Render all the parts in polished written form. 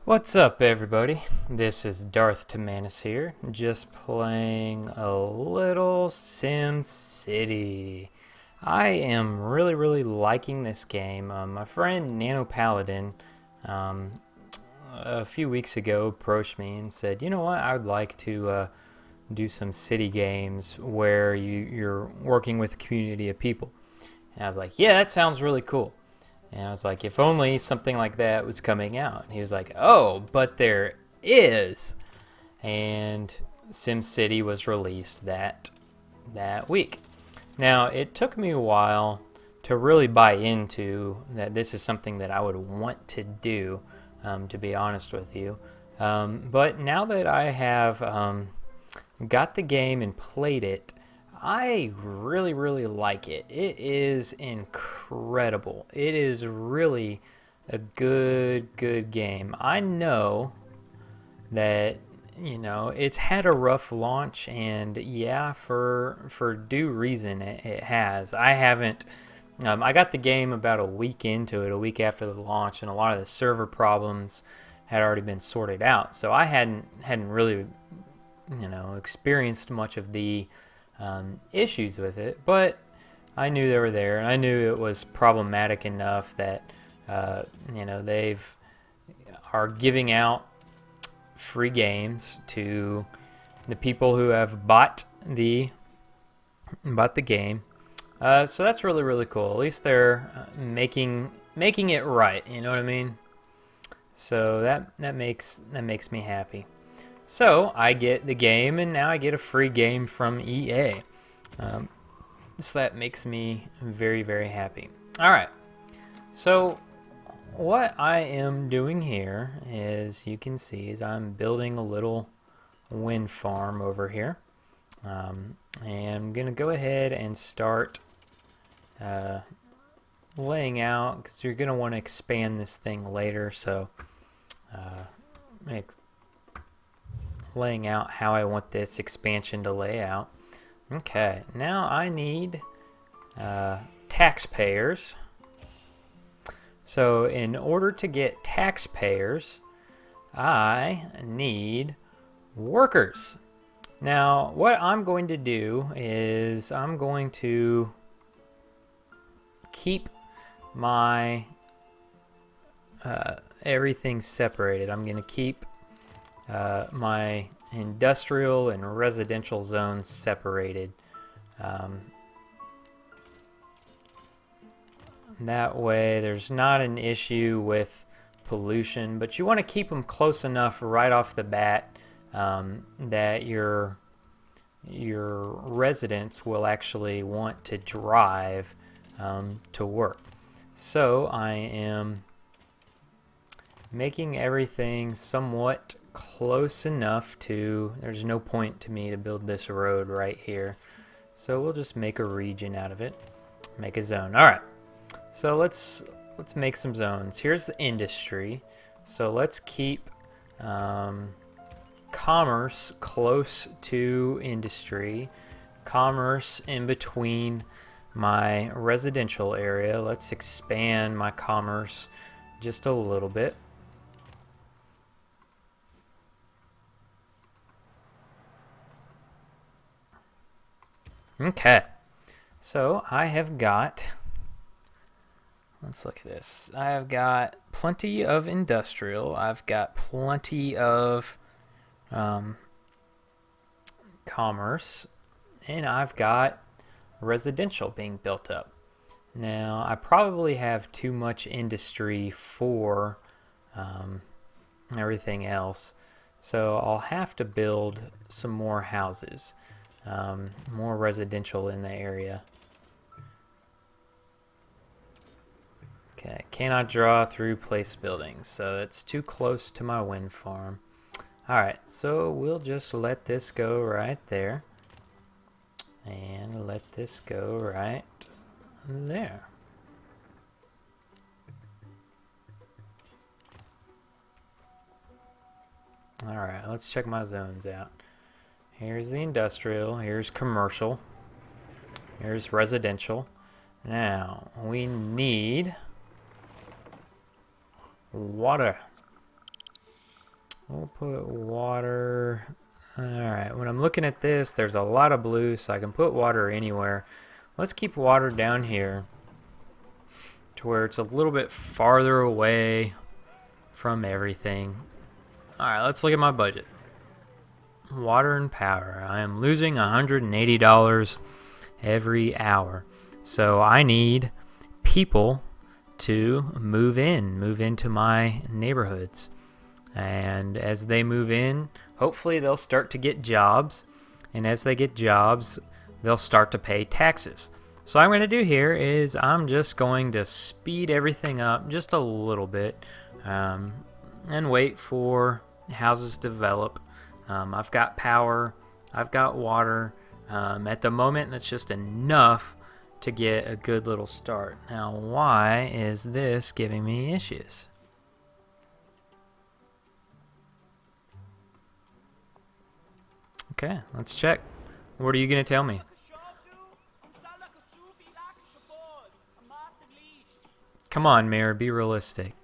What's up, everybody? This is DarthTimmanis here, just playing a little SimCity. I am really liking this game. My friend Nano Paladin um, a few weeks ago approached me and said, you know what, I would like to do some city games where you're working with a community of people. And I was like, yeah, that sounds really cool. And I was like, if only something like that was coming out. And he was like, oh, but there is. And SimCity was released that week. Now, it took me a while to really buy into that this is something that I would want to do, to be honest with you. But now that I have got the game and played it, I really like it. It is incredible. It is really a good game. I know that it's had a rough launch, and yeah, for due reason it has. I haven't I got the game about a week into it, a week after the launch, and a lot of the server problems had already been sorted out. So I hadn't really experienced much of the issues with it, but I knew they were there, and I knew it was problematic enough that they've are giving out free games to the people who have bought the game. So that's really cool. At least they're making it right. You know what I mean? So that makes me happy. So I get the game, and now I get a free game from EA. So that makes me very happy. All right. So what I am doing here, as you can see, is I'm building a little wind farm over here. And I'm going to go ahead and start laying out, because you're going to want to expand this thing later. So laying out how I want this expansion to lay out. Okay, now I need taxpayers. So in order to get taxpayers, I need workers. Now what I'm going to do is I'm going to keep my everything separated. I'm going to keep my industrial and residential zones separated. That way there's not an issue with pollution, but you want to keep them close enough right off the bat that your residents will actually want to drive to work. So I am making everything somewhat close enough to, there's no point to me to build this road right here, so we'll just make a region out of it, make a zone. All right, so let's make some zones. Here's the industry, so let's keep commerce close to industry, commerce in between my residential area. Let's expand my commerce just a little bit. Okay, so I have got, let's look at this. I have got plenty of industrial. I've got plenty of commerce, and I've got residential being built up. Now I probably have too much industry for everything else, so I'll have to build some more houses. More residential in the area. Okay, cannot draw through place buildings, so that's too close to my wind farm. Alright, so we'll just let this go right there. And let this go right there. Alright, let's check my zones out. Here's the industrial, here's commercial, here's residential. Now, we need water. We'll put water. Alright, when I'm looking at this, there's a lot of blue, so I can put water anywhere. Let's keep water down here to where it's a little bit farther away from everything. Alright, let's look at my budget. Water and power. I am losing $180 every hour. So I need people to move into my neighborhoods. And as they move in, hopefully they'll start to get jobs. And as they get jobs, they'll start to pay taxes. So what I'm going to do here is I'm just going to speed everything up just a little bit and wait for houses to develop. I've got power, I've got water. At the moment, that's just enough to get a good little start. Now, why is this giving me issues? Okay, let's check. What are you going to tell me? Come on, Mayor, be realistic.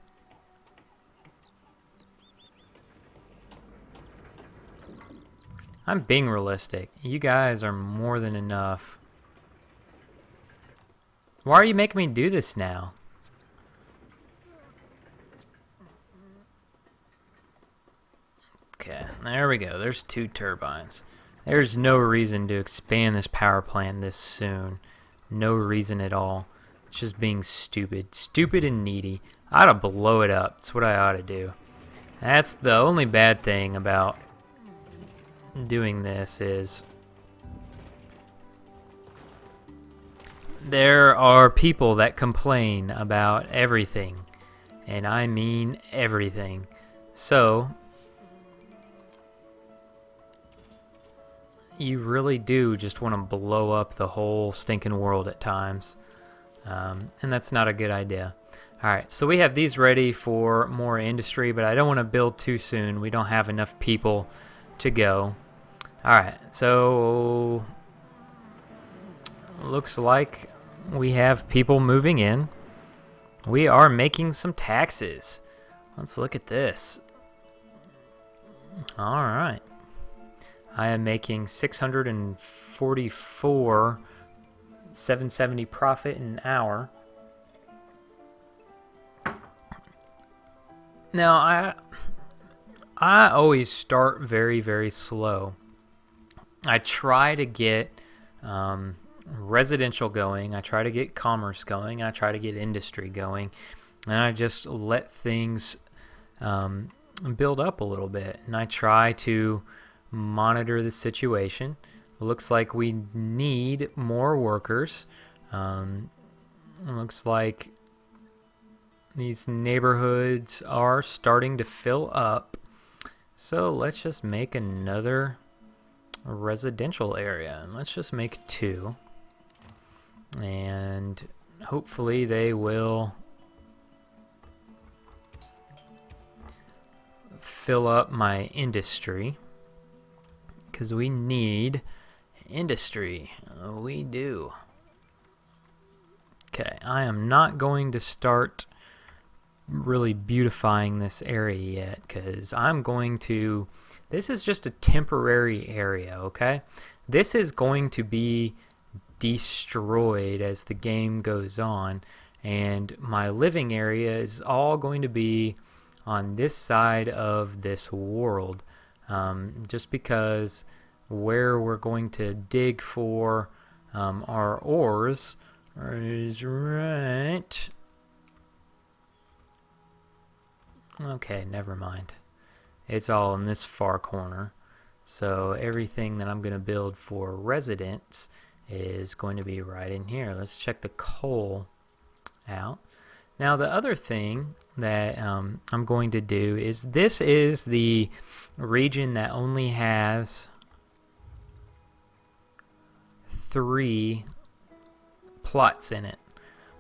I'm being realistic. You guys are more than enough. Why are you making me do this now? Okay, there we go. There's 2 turbines. There's no reason to expand this power plant this soon. No reason at all. It's just being stupid. Stupid and needy. I ought to blow it up. That's what I ought to do. That's the only bad thing about doing this is there are people that complain about everything, and I mean everything. So you really do just want to blow up the whole stinking world at times, and that's not a good idea. Alright, so we have these ready for more industry, but I don't want to build too soon. We don't have enough people to go. Alright, so looks like we have people moving in. We are making some taxes. Let's look at this. Alright. I am making 644 $7.70 profit an hour. Now I always start very, very slow. I try to get residential going, I try to get commerce going, I try to get industry going, and I just let things build up a little bit, and I try to monitor the situation. It looks like we need more workers. It looks like these neighborhoods are starting to fill up, so let's just make another residential area, and let's just make 2, and hopefully they will fill up my industry, because we need industry. We do. Okay, I am not going to start really beautifying this area yet, because I'm going to, this is just a temporary area, okay? This is going to be destroyed as the game goes on, and my living area is all going to be on this side of this world, just because where we're going to dig for our ores is right. Okay, never mind. It's all in this far corner. So everything that I'm going to build for residents is going to be right in here. Let's check the coal out. Now the other thing that I'm going to do is, this is the region that only has 3 plots in it.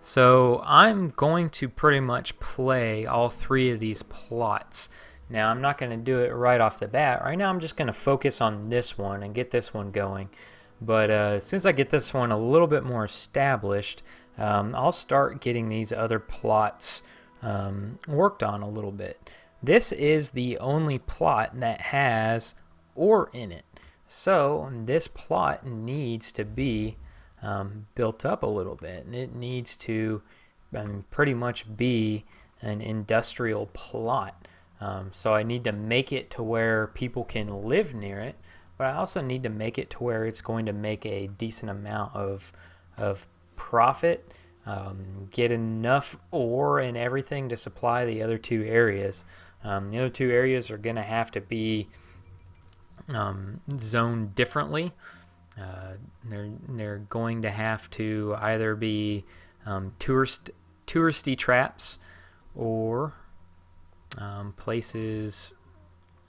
So I'm going to pretty much play all 3 of these plots. Now I'm not going to do it right off the bat. Right now I'm just going to focus on this one and get this one going. But as soon as I get this one a little bit more established, I'll start getting these other plots worked on a little bit. this is the only plot that has ore in it. So this plot needs to be built up a little bit, and it needs to pretty much be an industrial plot. So I need to make it to where people can live near it, but I also need to make it to where it's going to make a decent amount of profit, get enough ore and everything to supply the other two areas. The other two areas are going to have to be zoned differently. They're going to have to either be touristy traps or places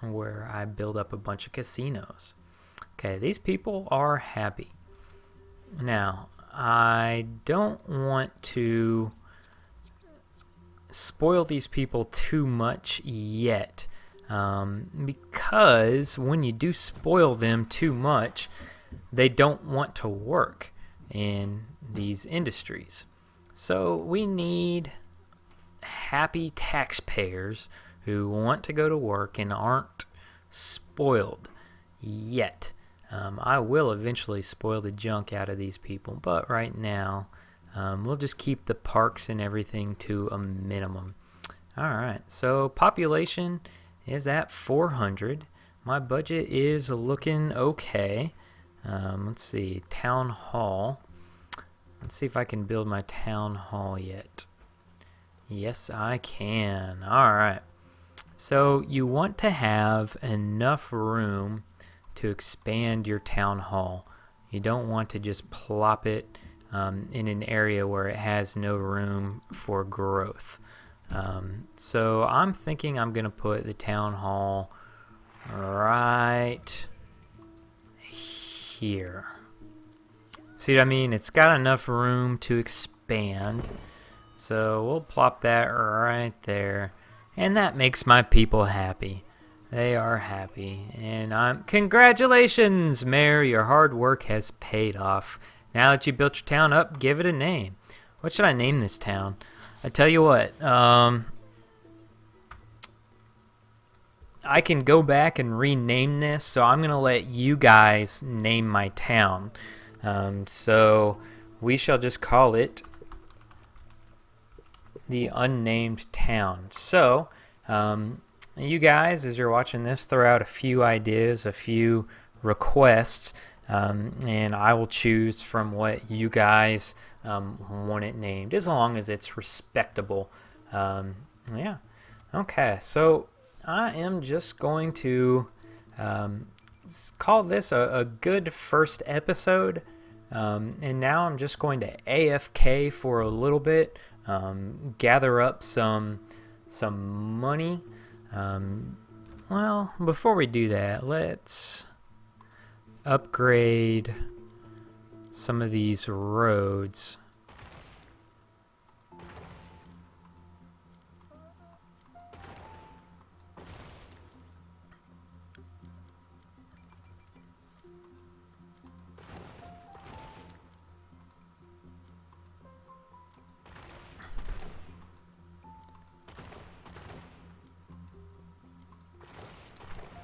where I build up a bunch of casinos. Okay, these people are happy. Now, I don't want to spoil these people too much yet, because when you do spoil them too much, they don't want to work in these industries. So we need happy taxpayers who want to go to work and aren't spoiled yet. I will eventually spoil the junk out of these people, but right now we'll just keep the parks and everything to a minimum. Alright, so population is at 400. My budget is looking okay. Let's see, town hall. Let's see if I can build my town hall yet. Yes, I can. Alright. So you want to have enough room to expand your town hall. You don't want to just plop it in an area where it has no room for growth. So I'm thinking I'm going to put the town hall right here. See what I mean? It's got enough room to expand. So we'll plop that right there. And that makes my people happy. They are happy. And congratulations, Mayor. Your hard work has paid off. Now that you built your town up, give it a name. What should I name this town? I tell you what. I can go back and rename this. So I'm going to let you guys name my town. So we shall just call it the Unnamed Town. So you guys, as you're watching this, throw out a few ideas, a few requests, and I will choose from what you guys want it named, as long as it's respectable. Yeah. Okay, so I am just going to call this a good first episode, and now I'm just going to AFK for a little bit, gather up some money. Well, before we do that, let's upgrade some of these roads.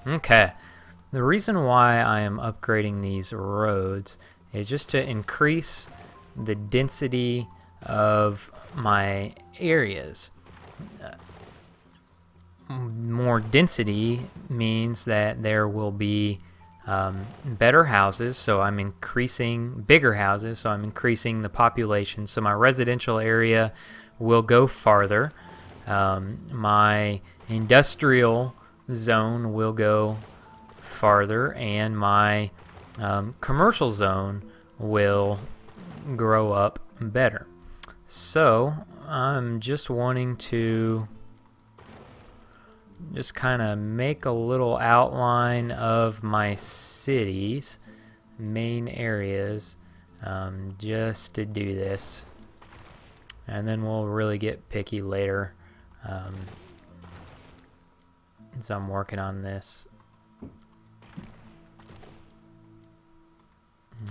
Okay, the reason why I am upgrading these roads is just to increase the density of my areas. More density means that there will be better houses, so I'm increasing bigger houses, so I'm increasing the population, so my residential area will go farther. My industrial zone will go farther, and my commercial zone will grow up better. So I'm just wanting to just kind of make a little outline of my cities, main areas, just to do this, and then we'll really get picky later. So I'm working on this.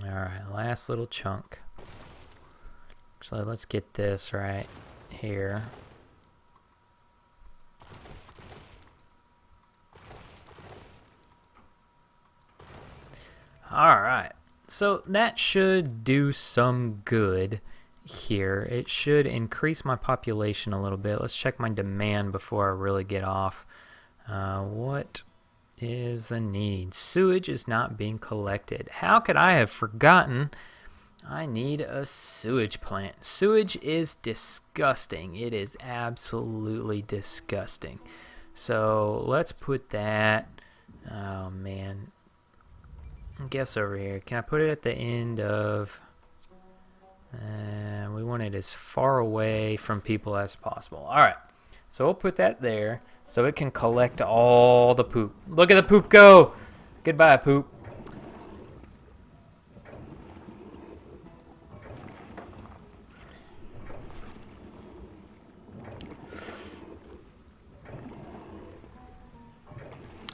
Alright, last little chunk. So let's get this right here. Alright, so that should do some good here. It should increase my population a little bit. Let's check my demand before I really get off. What is the need? Sewage is not being collected. How could I have forgotten? I need a sewage plant. Sewage is disgusting. It is absolutely disgusting. So let's put that, oh man, I guess over here. Can I put it at the end of, we want it as far away from people as possible. Alright, so we'll put that there so it can collect all the poop. Look at the poop go! Goodbye, poop.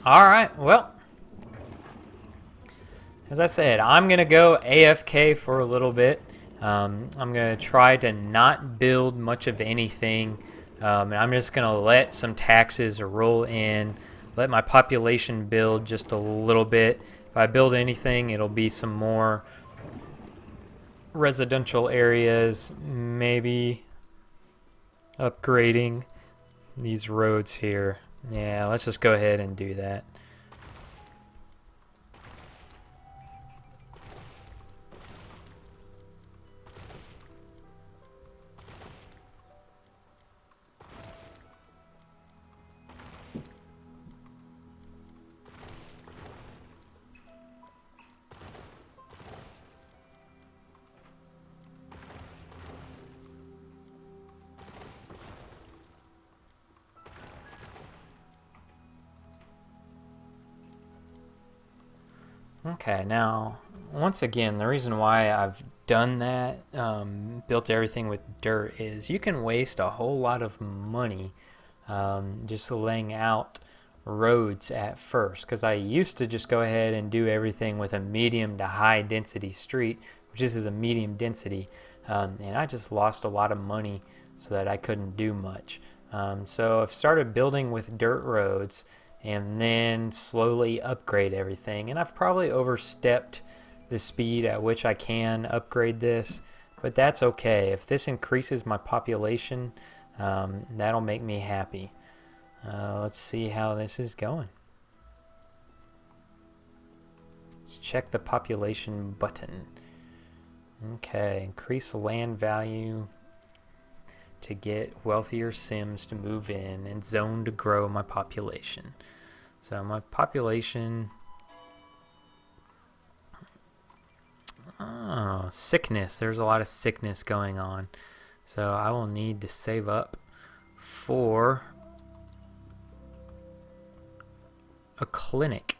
Alright, well, as I said, I'm going to go AFK for a little bit. I'm going to try to not build much of anything. And I'm just going to let some taxes roll in, let my population build just a little bit. If I build anything, it'll be some more residential areas, maybe upgrading these roads here. Yeah, let's just go ahead and do that. Okay, now, once again, the reason why I've done that, built everything with dirt, is you can waste a whole lot of money just laying out roads at first, because I used to just go ahead and do everything with a medium to high density street, which this is a medium density, and I just lost a lot of money so that I couldn't do much. So I've started building with dirt roads and then slowly upgrade everything, and I've probably overstepped the speed at which I can upgrade this, but that's okay. If this increases my population, that'll make me happy. Let's see how this is going. Let's check the population button. Okay, increase land value to get wealthier Sims to move in, and zone to grow my population. So my population, oh, sickness, there's a lot of sickness going on, so I will need to save up for a clinic.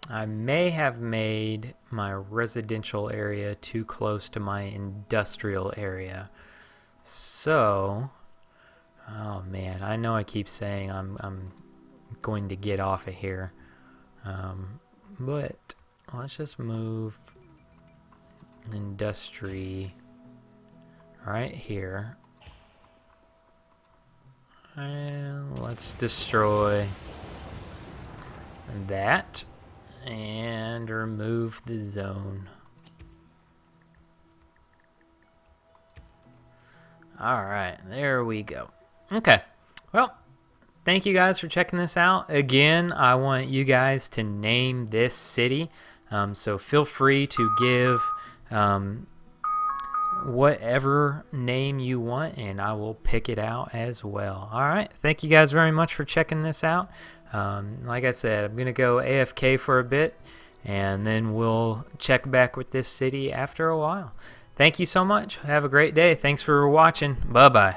I may have made my residential area too close to my industrial area. So, oh man, I know I keep saying I'm going to get off of here, but let's just move industry right here, and let's destroy that and remove the zone. Alright, there we go. Okay, well, thank you guys for checking this out. Again, I want you guys to name this city, so feel free to give whatever name you want, and I will pick it out as well. Alright, thank you guys very much for checking this out. Like I said, I'm going to go AFK for a bit, and then we'll check back with this city after a while. Thank you so much. Have a great day. Thanks for watching. Bye-bye.